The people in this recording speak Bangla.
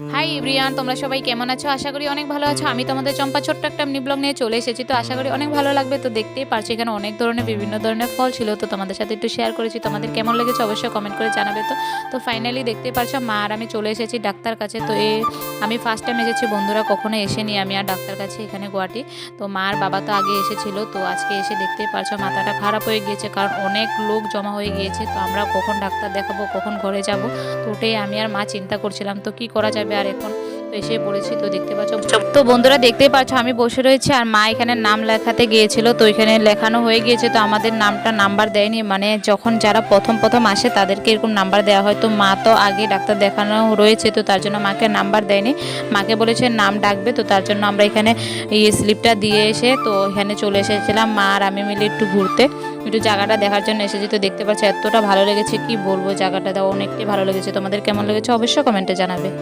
হাই এভরিওয়ান, তোমরা সবাই কেমন আছো? আশা করি অনেক ভালো আছো। আমি তোমাদের চম্পা ছোট্ট একটা মিনি ব্লগ নিয়ে চলে এসেছি। তো আশা করি অনেক ভালো লাগবে। তো দেখতেই পারছো এখানে অনেক ধরনের বিভিন্ন ধরনের ফল ছিল। তো তোমাদের সাথে একটু শেয়ার করেছি। তোমাদের কেমন লেগেছে অবশ্যই কমেন্ট করে জানাবে। তো ফাইনালি দেখতেই পারছো মা আর আমি চলে এসেছি ডাক্তার কাছে। তো আমি ফার্স্ট টাইম এসেছি, বন্ধুরা কখনো এসেনি আমি আর ডাক্তার কাছে এখানে গুয়াহাটি। তো মা আর বাবা তো আগে এসেছিল। তো আজকে এসে দেখতেই পারছো মাথাটা খারাপ হয়ে গিয়েছে, কারণ অনেক লোক জমা হয়ে গিয়েছে। তো আমরা কখন ডাক্তার দেখাবো, কখন ঘরে যাব, তো ওটাই আমি আর মা চিন্তা করছিলাম। তো কি করা যাবে, আর এখন তো এসে পড়েছি। তো দেখতে পাচ্ছ, তো বন্ধুরা দেখতেই পাচ্ছ আমি বসে রয়েছি আর মা এখানে নাম লেখাতে গিয়েছিল। তো এখানে লেখানো হয়ে গিয়েছে। তো আমাদের নাম্বার দেয়নি, মানে যখন যারা প্রথম আসে তাদেরকে এরকম নাম্বার দেওয়া হয়। তো মা তো আগে ডাক্তার দেখানো রয়েছে, তো তার জন্য মাকে নাম্বার দেয়নি। মাকে বলেছে নাম ডাকবে। তো তার জন্য আমরা এখানে এই স্লিপটা দিয়ে এসে তো এখানে চলে এসেছিলাম মা আর আমি মিলে একটু ঘুরতে, একটু জায়গাটা দেখার জন্য এসেছি। তো দেখতে পাচ্ছ এতটা ভালো লেগেছে কি বলবো, জায়গাটা অনেকটাই ভালো লেগেছে। তোমাদের কেমন লেগেছে অবশ্যই কমেন্টে জানাবে।